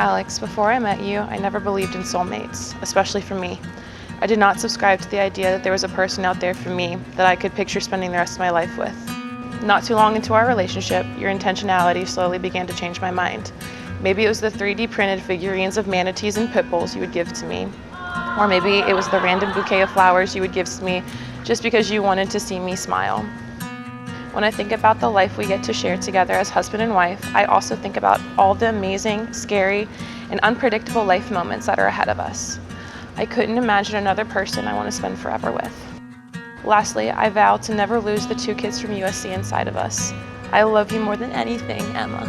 Alex, before I met you, I never believed in soulmates, especially for me. I did not subscribe to the idea that there was a person out there for me that I could picture spending the rest of my life with. Not too long into our relationship, your intentionality slowly began to change my mind. Maybe it was the 3D printed figurines of manatees and pit bulls you would give to me. Or maybe it was the random bouquet of flowers you would give to me just because you wanted to see me smile. When I think about the life we get to share together as husband and wife, I also think about all the amazing, scary, and unpredictable life moments that are ahead of us. I couldn't imagine another person I want to spend forever with. Lastly, I vow to never lose the 2 kids from USC inside of us. I love you more than anything, Emma.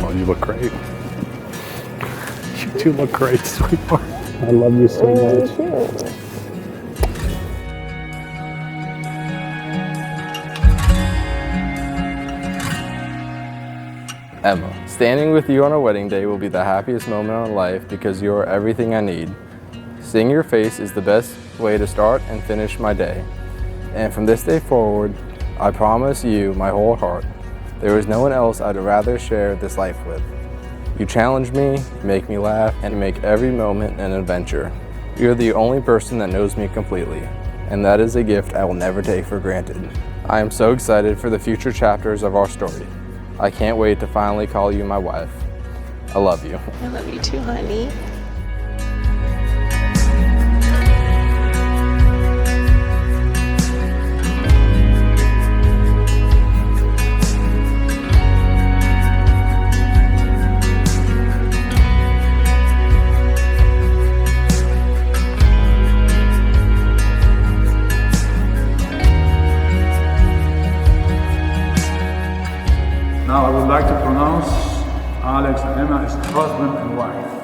Oh, you look great. You do look great, sweetheart. I love you so much. Emma, standing with you on our wedding day will be the happiest moment in life because you are everything I need. Seeing your face is the best way to start and finish my day. And from this day forward, I promise you my whole heart, there is no one else I'd rather share this life with. You challenge me, make me laugh, and make every moment an adventure. You're the only person that knows me completely, and that is a gift I will never take for granted. I am so excited for the future chapters of our story. I can't wait to finally call you my wife. I love you. I love you too, honey. Now I would like to pronounce Alex and Emma as husband and wife.